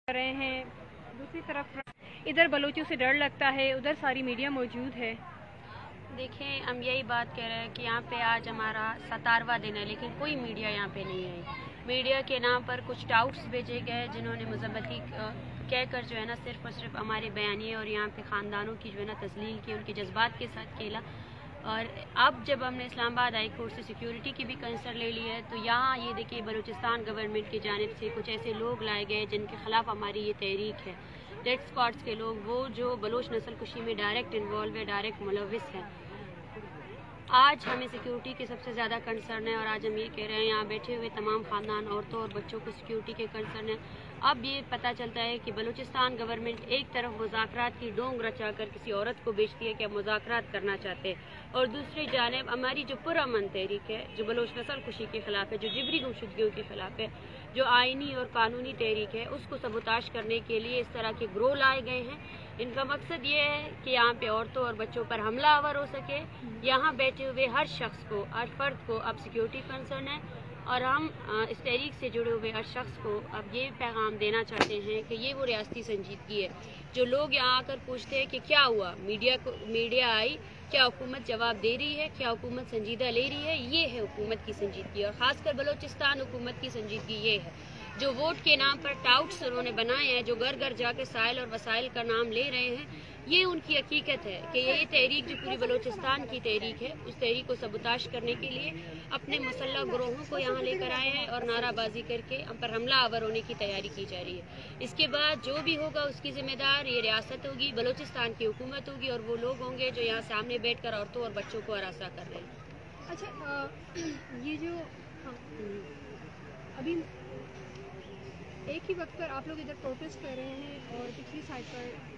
रहे हैं। दूसरी तरफ इधर बलोचों से डर लगता है, उधर सारी मीडिया मौजूद है। देखें, हम यही बात कह रहे हैं कि यहाँ पे आज हमारा 17वां दिन है, लेकिन कोई मीडिया यहाँ पे नहीं आई। मीडिया के नाम पर कुछ टाउट्स भेजे गए जिन्होंने मज़म्मती कहकर जो है ना सिर्फ और सिर्फ हमारे बयानिए और यहाँ पे ख़ानदानों की जो है ना तस्लील की, उनके जज्बात के साथ खेला। और अब जब हमने इस्लामाबाद हाई कोर्ट से सिक्योरिटी की भी कंसर्न ले ली है, तो यहाँ ये देखिए बलूचिस्तान गवर्नमेंट की जानिब से कुछ ऐसे लोग लाए गए जिनके खिलाफ हमारी ये तहरीक है। डेड स्क्वाड्स के लोग, वो जो बलोच नस्ल कुशी में डायरेक्ट इन्वॉल्व है, डायरेक्ट मुलविस है। आज हमें सिक्योरिटी के सबसे ज़्यादा कंसर्न है और आज हम ये कह रहे हैं यहाँ बैठे हुए तमाम ख़ानदान, औरतों और बच्चों को सिक्योरिटी के कंसर्न है। अब ये पता चलता है कि बलूचिस्तान गवर्नमेंट एक तरफ मुज़ाकरात की डोंग रचाकर किसी औरत को बेचती है कि हम मुज़ाकरात करना चाहते हैं, और दूसरी जानिब हमारी जो पुरअमन तहरीक है, जो बलोच नस्ल कुशी के खिलाफ है, जो जिबरी गुमशुदगियों के खिलाफ है, जो आइनी और कानूनी तहरीक है, उसको सबूताश करने के लिए इस तरह के ग्रोह लाए गए हैं। इनका मकसद ये है कि यहाँ पे औरतों और बच्चों पर हमला आवर हो सके। यहाँ बैठे हुए हर शख्स को, हर फर्द को अब सिक्योरिटी कंसर्न है, और हम इस तहरीक से जुड़े हुए हर शख्स को अब ये पैगाम देना चाहते हैं कि ये वो रियासती संजीदगी है। जो लोग यहाँ आकर पूछते हैं कि क्या हुआ, मीडिया आई, क्या हुकूमत जवाब दे रही है, क्या हुकूमत संजीदा ले रही है, ये है हुकूमत की संजीदगी। और ख़ासकर बलूचिस्तान हुकूमत की संजीदगी ये है। जो वोट के नाम पर टाउट्स उन्होंने बनाए हैं, जो घर घर जाकर साइल और वसाइल का नाम ले रहे हैं, ये उनकी हकीकत है कि ये तहरीक जो पूरी बलूचिस्तान की तहरीक है, उस तहरीक को सबूताश करने के लिए अपने मुसल्लह ग्रोहों को यहाँ लेकर आए हैं और नाराबाजी करके हम पर हमला आवर होने की तैयारी की जा रही है। इसके बाद जो भी होगा उसकी जिम्मेदार ये रियासत होगी, बलूचिस्तान की हुकूमत होगी, और वो लोग होंगे जो यहाँ सामने बैठ कर औरतों और बच्चों को हरासा कर रहे हैं। अच्छा, ये जो अभी एक ही वक्त पर आप लोग इधर प्रोटेस्ट कर रहे हैं और पिछली साइड पर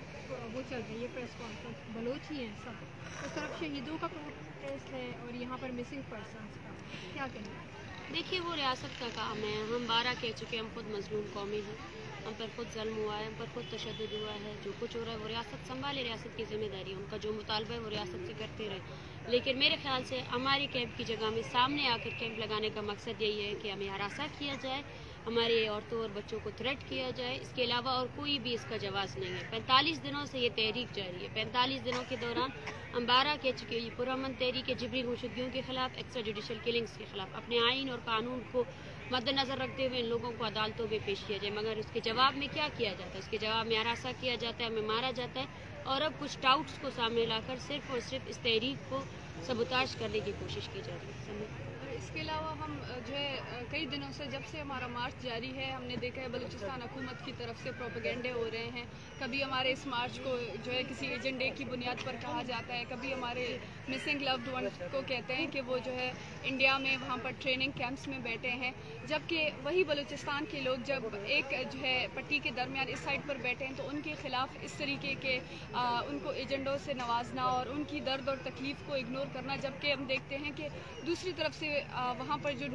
वो चल रही है प्रेस कॉन्फ्रेंस, बलोच ही हैं सब, उस तरफ शहीदों का प्रोटेस्ट है और यहाँ पर मिसिंग पर्सन्स का, क्या कहना है? देखिए, वो रियासत का काम है। हम 12 कह चुके हैं, हम खुद मजलूम कौमी हैं, हम पर खुद ज़ल्म हुआ है, हम पर खुद तशद्दुद हुआ है। जो कुछ हो रहा है वो रियासत संभाले, रियासत की जिम्मेदारी है, उनका जो मुतालबा है वो रियासत से करते रहे। लेकिन मेरे ख्याल से हमारी कैंप की जगह में सामने आकर कैंप लगाने का मकसद यही है कि हमें हरासा किया जाए, हमारे औरतों और बच्चों को थ्रेट किया जाए। इसके अलावा और कोई भी इसका जवाब नहीं है। 45 दिनों से ये तहरीक जारी है। 45 दिनों के दौरान हम 12 कह चुके हैं, ये पुरअमन तहरीक है, जिबरी गुमशुदगियों के खिलाफ, एक्स्ट्रा जुडिशल किलिंग्स के खिलाफ। अपने आइन और कानून को मद्देनजर रखते हुए इन लोगों को अदालतों में पेश किया जाए, मगर उसके जवाब में क्या किया जाता है? उसके जवाब में हरासा किया जाता है, हमें मारा जाता है, और अब कुछ टाउट्स को सामने लाकर सिर्फ और सिर्फ इस तहरीक को सबूताश करने की कोशिश की जा रही है। इसके अलावा हम जो है कई दिनों से, जब से हमारा मार्च जारी है, हमने देखा है बलूचिस्तान हुकूमत की तरफ से प्रोपेगेंडे हो रहे हैं। कभी हमारे इस मार्च को जो है किसी एजेंडे की बुनियाद पर कहा जाता है, कभी हमारे मिसिंग लव्ड वन को कहते हैं कि वो जो है इंडिया में वहाँ पर ट्रेनिंग कैंप्स में बैठे हैं, जबकि वही बलूचिस्तान के लोग जब एक जो है पट्टी के दरमियान इस साइड पर बैठे हैं तो उनके खिलाफ इस तरीके के उनको एजेंडों से नवाजना और उनकी दर्द और तकलीफ़ को इग्नोर करना। जबकि हम देखते हैं कि दूसरी तरफ से वहाँ पर जो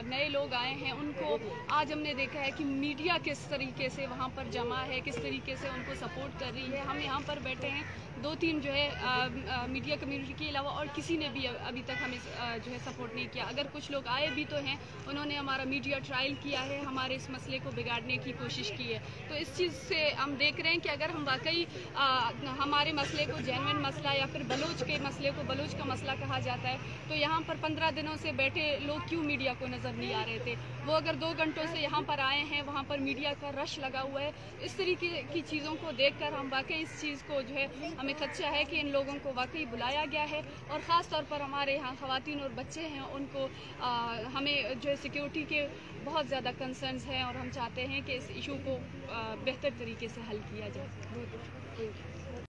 नए लोग आए हैं उनको आज हमने देखा है कि मीडिया किस तरीके से वहाँ पर जमा है, किस तरीके से उनको सपोर्ट कर रही है। हम यहाँ पर बैठे हैं, 2-3 जो है मीडिया कम्युनिटी के अलावा और किसी ने भी अभी तक हमें जो है सपोर्ट नहीं किया। अगर कुछ लोग आए भी तो हैं, उन्होंने हमारा मीडिया ट्रायल किया है, हमारे इस मसले को बिगाड़ने की कोशिश की है। तो इस चीज़ से हम देख रहे हैं कि अगर हम वाकई हमारे मसले को जेन्युइन मसला या फिर बलोच के मसले को बलोच का मसला कहा जाता है, तो यहाँ पर 15 दिनों से बैठे लोग क्यों मीडिया को नज़र नहीं आ रहे थे? वो अगर 2 घंटों से यहाँ पर आए हैं, वहाँ पर मीडिया का रश लगा हुआ है। इस तरीके की चीज़ों को देखकर हम वाकई इस चीज़ को जो है हमें खदशा है कि इन लोगों को वाकई बुलाया गया है, और ख़ास तौर पर हमारे यहाँ ख़वातीन और बच्चे हैं, उनको हमें जो है सिक्योरिटी के बहुत ज़्यादा कंसर्न्स हैं, और हम चाहते हैं कि इस इशू को बेहतर तरीके से हल किया जाए।